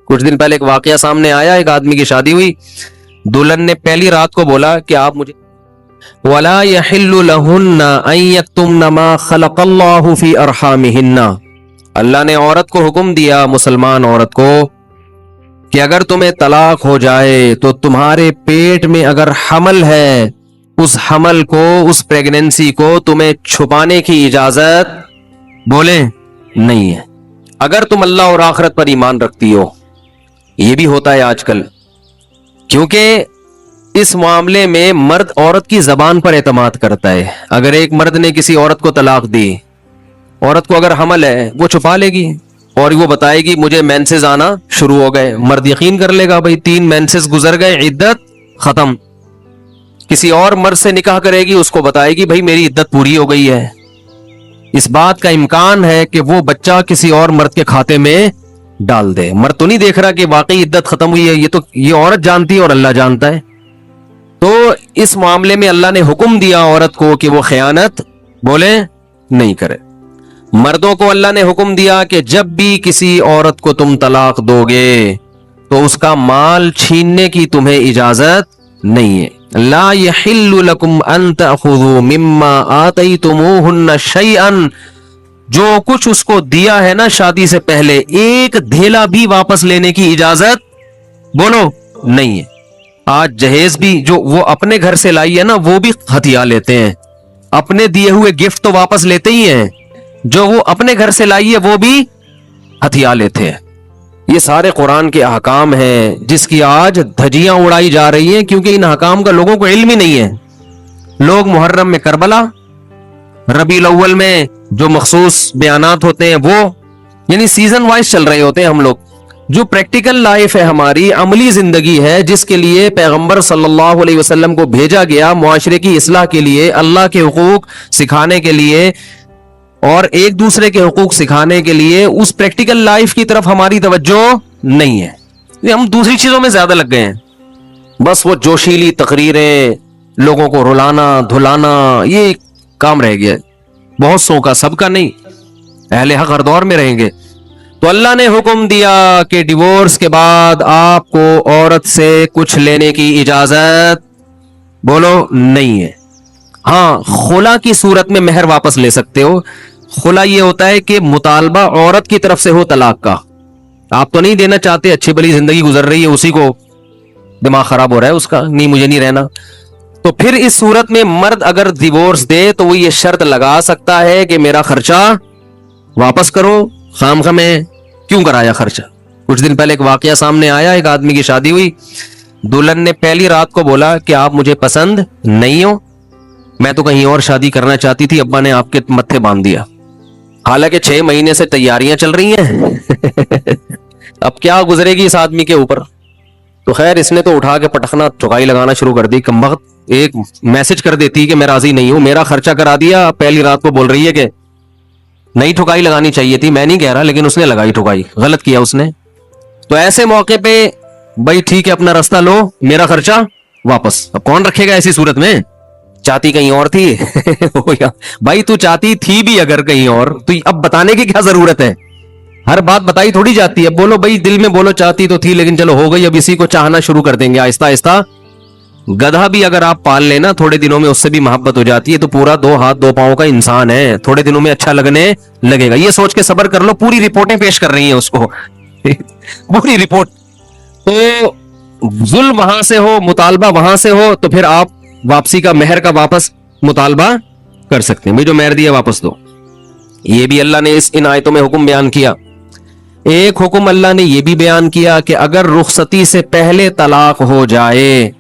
کچھ دن پہلے ایک واقعہ سامنے آیا، ایک آدمی کی شادی ہوئی، دلہن نے پہلی رات کو بولا کہ آپ مجھے وَلَا يَحِلُّ لَهُنَّ أَن يَكْتُمْنَ مَا خَلَقَ اللَّهُ فِي أَرْحَامِهِنَّ، اللہ نے عورت کو حکم دیا، مسلمان عورت کو، کہ اگر تمہیں طلاق ہو جائے تو تمہارے پیٹ میں اگر حمل ہے، اس حمل کو، اس پریگننسی کو تمہیں چھپانے کی اجازت بولیں نہیں ہے، اگر تم اللہ اور آخرت پر ایمان رکھتی ہو۔ یہ بھی ہوتا ہے آج کل، کیونکہ اس معاملے میں مرد عورت کی زبان پر اعتماد کرتا ہے۔ اگر ایک مرد نے کسی عورت کو طلاق دی، عورت کو اگر حمل ہے وہ چھپا لے گی اور وہ بتائے گی مجھے مینسز آنا شروع ہو گئے، مرد یقین کر لے گا، بھائی 3 مینسز گزر گئے، عدت ختم۔ کسی اور مرد سے نکاح کرے گی، اس کو بتائے گی بھائی میری عدت پوری ہو گئی ہے۔ اس بات کا امکان ہے کہ وہ بچہ کسی اور مرد کے کھاتے میں ڈال دے۔ مرد تو نہیں دیکھ رہا کہ واقعی عدت ختم ہوئی ہے، یہ عورت جانتی ہے اور اللہ جانتا ہے۔ تو اس معاملے میں اللہ نے حکم دیا عورت کو کہ وہ خیانت بولے نہیں کرے۔ مردوں کو اللہ نے حکم دیا کہ جب بھی کسی عورت کو تم طلاق دو گے تو اس کا مال چھیننے کی تمہیں اجازت نہیں ہے۔ لا يحل لكم ان تأخذوا مما آتيتموهن شيئا، جو کچھ اس کو دیا ہے نا شادی سے پہلے، ایک دھیلا بھی واپس لینے کی اجازت بولو نہیں ہے۔ آج جہیز بھی جو وہ اپنے گھر سے لائی ہے نا وہ بھی ہتھیا لیتے ہیں، اپنے دیے ہوئے گفٹ تو واپس لیتے ہی ہیں، جو وہ اپنے گھر سے لائی ہے وہ بھی ہتھیا لیتے ہیں۔ یہ سارے قرآن کے احکام ہیں جس کی آج دھجیاں اڑائی جا رہی ہیں، کیونکہ ان احکام کا لوگوں کو علم ہی نہیں ہے۔ لوگ محرم میں کربلا، ربیع الاول میں جو مخصوص بیانات ہوتے ہیں وہ یعنی سیزن وائز چل رہے ہوتے ہیں۔ ہم لوگ جو پریکٹیکل لائف ہے، ہماری عملی زندگی ہے، جس کے لیے پیغمبر صلی اللہ علیہ وسلم کو بھیجا گیا، معاشرے کی اصلاح کے لیے، اللہ کے حقوق سکھانے کے لیے اور ایک دوسرے کے حقوق سکھانے کے لیے، اس پریکٹیکل لائف کی طرف ہماری توجہ نہیں ہے۔ ہم دوسری چیزوں میں زیادہ لگ گئے ہیں، بس وہ جوشیلی تقریریں، لوگوں کو رلانا دھلانا، یہ کام رہ گیا ہے بہت سو کا، سب کا نہیں۔ اہل حق ہر دور میں رہیں گے۔ تو اللہ نے حکم دیا کہ ڈیورس کے بعد آپ کو عورت سے کچھ لینے کی اجازت بولو نہیں ہے۔ ہاں، خلا کی صورت میں مہر واپس لے سکتے ہو۔ خلا یہ ہوتا ہے کہ مطالبہ عورت کی طرف سے ہو طلاق کا، آپ تو نہیں دینا چاہتے، اچھی بلی زندگی گزر رہی ہے، اسی کو دماغ خراب ہو رہا ہے اس کا، نہیں مجھے نہیں رہنا، تو پھر اس صورت میں مرد اگر ڈیورس دے تو وہ یہ شرط لگا سکتا ہے کہ میرا خرچہ واپس کرو، خام خواہ میں کیوں کرایا خرچہ۔ کچھ دن پہلے ایک واقعہ سامنے آیا، ایک آدمی کی شادی ہوئی، دلہن نے پہلی رات کو بولا کہ آپ مجھے پسند نہیں ہو، میں تو کہیں اور شادی کرنا چاہتی تھی، ابا نے آپ کے متھے باندھ دیا۔ حالانکہ 6 مہینے سے تیاریاں چل رہی ہیں اب کیا گزرے گی اس آدمی کے اوپر۔ تو خیر اس نے تو اٹھا کے پٹخنا ٹھکائی لگانا شروع کر دی، کمبخت ایک میسج کر دیتی کہ میں راضی نہیں ہوں، میرا خرچہ کرا دیا، پہلی رات کو بول رہی ہے کہ نئی ٹھکائی لگانی چاہیے تھی، میں نہیں کہہ رہا لیکن اس نے لگائی ٹھکائی، غلط کیا اس نے۔ تو ایسے موقع پہ بھائی ٹھیک ہے اپنا راستہ لو، میرا خرچہ واپس۔ اب کون رکھے گا ایسی صورت میں؟ چاہتی کہیں اور تھی بھائی تو چاہتی تھی بھی اگر کہیں اور، تو اب بتانے کی کیا ضرورت ہے؟ ہر بات بتائی تھوڑی جاتی ہے، بولو بھائی دل میں بولو چاہتی تو تھی لیکن چلو ہو گئی، اب اسی کو چاہنا شروع کر دیں گے آہستہ آہستہ۔ گدھا بھی اگر آپ پال لینا تھوڑے دنوں میں اس سے بھی محبت ہو جاتی ہے، تو پورا 2 ہاتھ 2 پاؤں کا انسان ہے، تھوڑے دنوں میں اچھا لگنے لگے گا، یہ سوچ کے صبر کر لو۔ پوری رپورٹیں پیش کر رہی ہیں اس کو پوری رپورٹ۔ تو ظلم وہاں سے ہو، مطالبہ وہاں سے ہو، تو پھر آپ واپسی کا مہر کا واپس مطالبہ کر سکتے ہیں، میں جو مہر دیا واپس دو۔ یہ بھی اللہ نے ان آیتوں میں حکم بیان کیا۔ ایک حکم اللہ نے یہ بھی بیان کیا کہ اگر رخصتی سے پہلے طلاق ہو جائے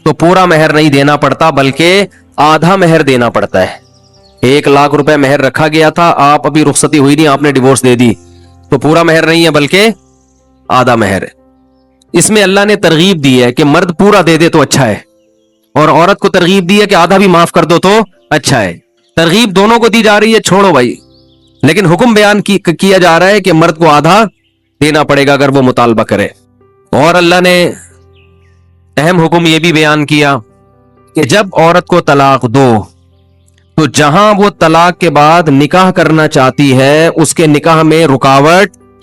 تو پورا مہر نہیں دینا پڑتا بلکہ آدھا مہر دینا پڑتا ہے۔ 1 لاکھ روپے مہر رکھا گیا تھا، آپ ابھی رخصتی ہوئی نہیں، آپ نے ڈیورس دے دی، تو پورا مہر نہیں ہے بلکہ آدھا مہر ہے۔ اس میں اللہ نے ترغیب دی ہے کہ مرد پورا دے دے تو اچھا ہے، اور عورت کو ترغیب دی ہے کہ آدھا بھی معاف کر دو تو اچھا ہے۔ ترغیب دونوں کو دی جا رہی ہے، چھوڑو بھائی، لیکن حکم بیان کیا جا رہا ہے کہ مرد کو آدھا دینا پڑے گا اگر وہ مطالبہ کرے۔ اور اللہ نے اہم حکم یہ بھی بیان کیا کہ جب عورت کو طلاق دو تو جہاں وہ طلاق کے بعد نکاح کرنا چاہتی ہے اس کے نکاح میں رکاوٹ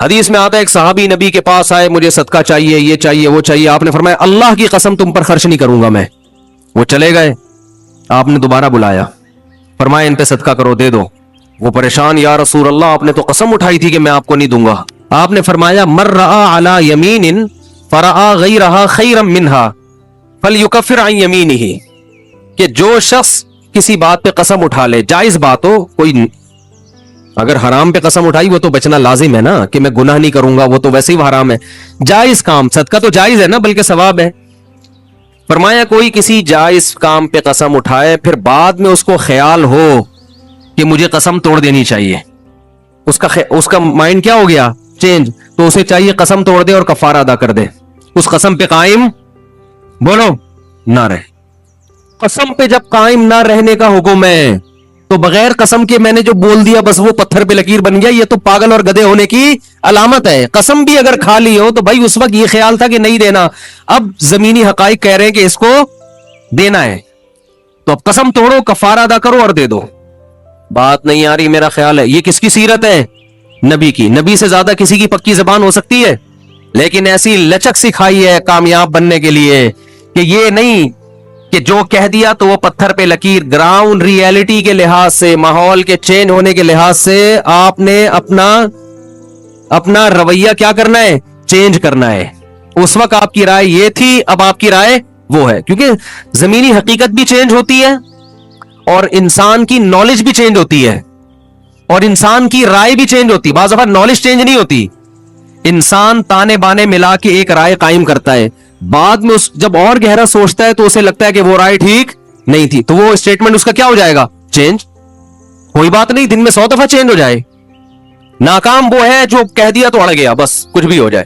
حدیث میں آتا ہے ایک صحابی نبی کے پاس آئے, مجھے صدقہ چاہیے, یہ چاہیے, وہ چاہیے. آپ نے فرمایا اللہ کی قسم تم پر خرچ نہیں کروں گا میں. وہ چلے گئے, آپ نے دوبارہ بلایا, فرمایا ان پہ صدقہ کرو, دے دو. وہ پریشان, یا رسول اللہ آپ نے تو قسم اٹھائی تھی کہ میں آپ کو نہیں دوں گا. آپ نے فرمایا مر رعا علی یمین فرعا غیرہا خیرا منہا فلیکفر عن یمینہ, کہ جو شخص کسی بات پہ قسم اٹھا لے, جائز بات ہو, کوئی اگر حرام پہ قسم اٹھائی وہ تو بچنا لازم ہے نا, کہ میں گناہ نہیں کروں گا, وہ تو ویسے ہی حرام ہے. جائز کام, صدقہ تو جائز ہے نا, بلکہ ثواب ہے. فرمایا کوئی کسی جائز کام پہ قسم اٹھائے, پھر بعد میں اس کو خیال ہو کہ مجھے قسم توڑ دینی چاہیے, اس کا مائنڈ کیا ہو گیا, چینج, تو اسے چاہیے قسم توڑ دے اور کفارہ ادا کر دے, اس قسم پہ قائم بولو نہ رہے. قسم پہ جب قائم نہ رہنے کا حکم ہے تو بغیر قسم کے میں نے جو بول دیا بس وہ پتھر پہ لکیر بن گیا, یہ تو پاگل اور گدھے ہونے کی علامت ہے. قسم بھی اگر کھا لی ہو تو بھائی اس وقت یہ خیال تھا کہ نہیں دینا, اب زمینی حقائق کہہ رہے ہیں کہ اس کو دینا ہے, تو اب قسم توڑو, کفارہ ادا کرو اور دے دو. بات نہیں آ رہی میرا خیال ہے. یہ کس کی سیرت ہے, نبی کی. نبی سے زیادہ کسی کی پکی زبان ہو سکتی ہے, لیکن ایسی لچک سکھائی ہے کامیاب بننے کے لیے کہ یہ نہیں کہ جو کہہ دیا تو وہ پتھر پہ لکیر. گراؤنڈ ریئلٹی کے لحاظ سے, ماحول کے چینج ہونے کے لحاظ سے آپ نے اپنا رویہ کیا کرنا ہے, چینج کرنا ہے. اس وقت آپ کی رائے یہ تھی, اب آپ کی رائے وہ ہے, کیونکہ زمینی حقیقت بھی چینج ہوتی ہے اور انسان کی نالج بھی چینج ہوتی ہے اور انسان کی رائے بھی چینج ہوتی ہے. بعض دفعہ نالج چینج نہیں ہوتی, انسان تانے بانے ملا کے ایک رائے قائم کرتا ہے, بعد میں جب اور گہرا سوچتا ہے تو اسے لگتا ہے کہ وہ رائے ٹھیک نہیں تھی, تو وہ اسٹیٹمنٹ اس کا کیا ہو جائے گا, چینج. کوئی بات نہیں, دن میں 100 دفعہ چینج ہو جائے. ناکام وہ ہے جو کہہ دیا تو اڑ گیا, بس کچھ بھی ہو جائے.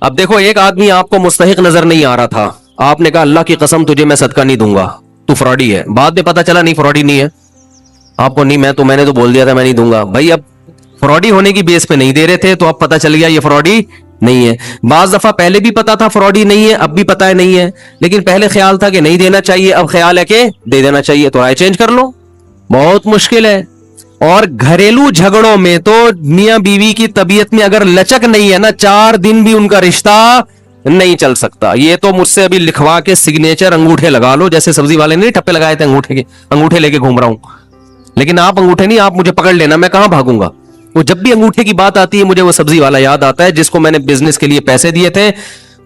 اب دیکھو ایک آدمی آپ کو مستحق نظر نہیں آ رہا تھا, آپ نے کہا اللہ کی قسم تجھے میں صدقہ نہیں دوں گا, تو فراڈی ہے. بعد میں پتا چلا نہیں فراڈی نہیں ہے, آپ کو نہیں, میں نے تو بول دیا تھا میں نہیں دوں گا. بھائی اب فراڈی ہونے کی بیس پہ نہیں دے رہے تھے تو اب پتا چل گیا یہ فراڈی نہیں ہے. بعض دفعہ پہلے بھی پتا تھا فراڈی نہیں ہے, اب بھی پتا ہے نہیں ہے, لیکن پہلے خیال تھا کہ نہیں دینا چاہیے, اب خیال ہے کہ دے دینا چاہیے, تو رائے چینج کر لو. بہت مشکل ہے. اور گھریلو جھگڑوں میں تو میاں بیوی کی طبیعت میں اگر لچک نہیں ہے نا, 4 دن بھی ان کا رشتہ نہیں چل سکتا. یہ تو مجھ سے ابھی لکھوا کے سگنیچر انگوٹھے لگا لو, جیسے سبزی والے نے ٹپے لگائے تھے انگوٹھے کے, انگوٹھے لے کے گھوم رہا ہوں. لیکن آپ انگوٹھے نہیں, آپ مجھے پکڑ لینا, میں کہاں بھاگوں گا. وہ جب بھی انگوٹھے کی بات آتی ہے مجھے وہ سبزی والا یاد آتا ہے جس کو میں نے بزنس کے لیے پیسے دیے تھے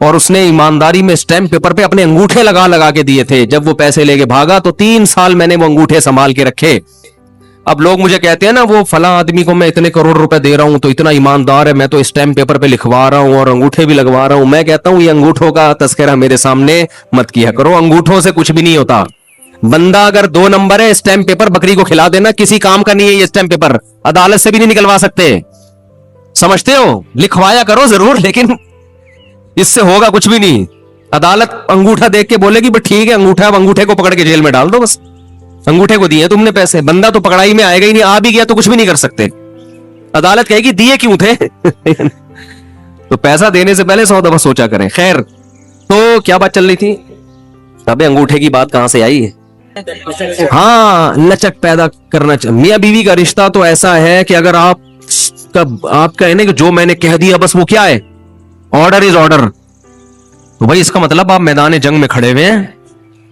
اور اس نے ایمانداری میں اسٹیمپ پیپر پہ اپنے انگوٹھے لگا کے دیے تھے. جب وہ پیسے لے کے بھاگا تو 3 سال میں نے وہ انگوٹھے سنبھال کے رکھے. اب لوگ مجھے کہتے ہیں نا وہ فلاں آدمی کو میں اتنے کروڑ روپے دے رہا ہوں تو اتنا ایماندار ہے, میں تو اسٹیمپ پیپر پہ لکھوا رہا ہوں اور انگوٹھے بھی لگوا رہا ہوں. میں کہتا ہوں یہ انگوٹھوں کا تذکرہ میرے سامنے مت کیا کرو, انگوٹھوں سے کچھ بھی نہیں ہوتا. بندہ اگر 2 نمبر ہے, اسٹیمپ پیپر بکری کو کھلا دینا, کسی کام کا نہیں ہے یہ اسٹیمپ پیپر, عدالت سے بھی نہیں نکلوا سکتے. سمجھتے ہو, لکھوایا کرو ضرور لیکن اس سے ہوگا کچھ بھی نہیں. عدالت انگوٹھا دیکھ کے بولے گی بس ٹھیک ہے انگوٹھا, اب انگوٹھے کو پکڑ کے جیل میں ڈال دو, بس انگوٹھے کو دیے تم نے پیسے. بندہ تو پکڑائی میں آئے گا ہی نہیں, آ بھی گیا تو کچھ بھی نہیں کر سکتے. عدالت کہے گی دیے کیوں تھے تو پیسہ دینے سے پہلے 100 دفعہ سوچا کریں. خیر, تو کیا بات چل رہی تھی, ابے انگوٹھے کی بات کہاں سے آئی ہے. ہاں, لچک پیدا کرنا چاہیے. میاں بیوی کا رشتہ تو ایسا ہے کہ اگر آپ کا ہے نا کہ جو میں نے کہہ دیا بس وہ کیا ہے, آرڈر از آرڈر, تو بھائی اس کا مطلب آپ میدان جنگ میں کھڑے ہوئے ہیں,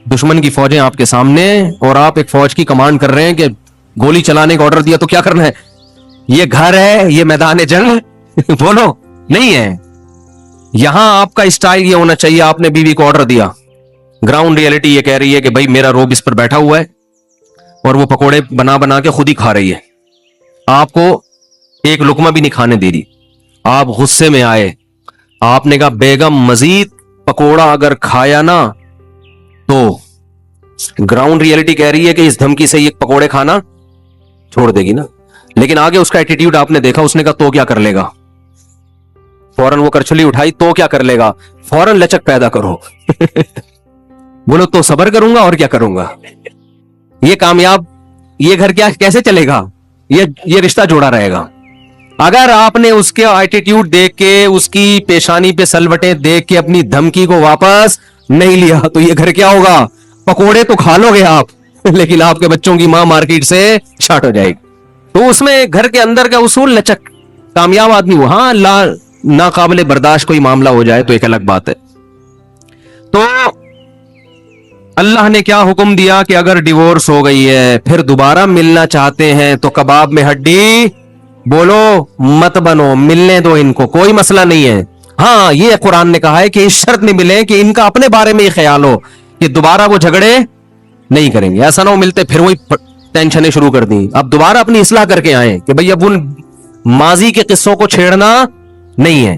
دشمن کی فوجیں آپ کے سامنے, اور آپ ایک فوج کی کمانڈ کر رہے ہیں کہ گولی چلانے کا آرڈر دیا تو کیا کرنا ہے. یہ گھر ہے, یہ میدان جنگ بولو نہیں ہے. یہاں آپ کا اسٹائل یہ ہونا چاہیے, آپ نے بیوی کو آرڈر دیا, گراؤنڈ ریئلٹی یہ کہہ رہی ہے کہ بھائی میرا روب اس پر بیٹھا ہوا ہے اور وہ پکوڑے بنا کے خود ہی کھا رہی ہے, آپ کو ایک لقمہ بھی نہیں کھانے دے رہی. آپ غصے میں آئے, آپ نے کہا بیگم مزید پکوڑا اگر کھایا نا تو گراؤنڈ ریئلٹی کہہ رہی ہے کہ اس دھمکی سے یہ پکوڑے کھانا چھوڑ دے گی نا. لیکن آگے اس کا ایٹیٹیوڈ آپ نے دیکھا, اس نے کہا تو کیا کر لے گا, فوراً وہ کرچلی اٹھائی, تو کیا کر لے گا, فوراً لچک پیدا کرو بولو تو صبر کروں گا اور کیا کروں گا. یہ کامیاب, یہ گھر کیا کیسے چلے گا, یہ رشتہ جوڑا رہے گا. اگر آپ نے اس کے ایٹیٹیوڈ دیکھ کے, اس کی پیشانی پہ سلوٹیں دیکھ کے اپنی دھمکی کو واپس نہیں لیا تو یہ گھر کیا ہوگا, پکوڑے تو کھا لو گے آپ لیکن آپ کے بچوں کی ماں مارکیٹ سے شارٹ ہو جائے گی. تو اس میں گھر کے اندر کا اصول لچک کامیاب آدمی ہو. ہاں ناقابل برداشت کوئی معاملہ ہو جائے تو ایک الگ بات ہے. تو اللہ نے کیا حکم دیا کہ اگر ڈیورس ہو گئی ہے پھر دوبارہ ملنا چاہتے ہیں تو کباب میں ہڈی بولو مت بنو, ملنے دو ان کو, کوئی مسئلہ نہیں ہے. ہاں یہ قرآن نے کہا ہے کہ اس شرط میں ملے کہ ان کا اپنے بارے میں یہ خیال ہو کہ دوبارہ وہ جھگڑے نہیں کریں گے. ایسا نہ ہو ملتے پھر وہی ٹینشنیں شروع کر دیں. اب دوبارہ اپنی اصلاح کر کے آئیں کہ بھئی اب ان ماضی کے قصوں کو چھیڑنا نہیں ہے.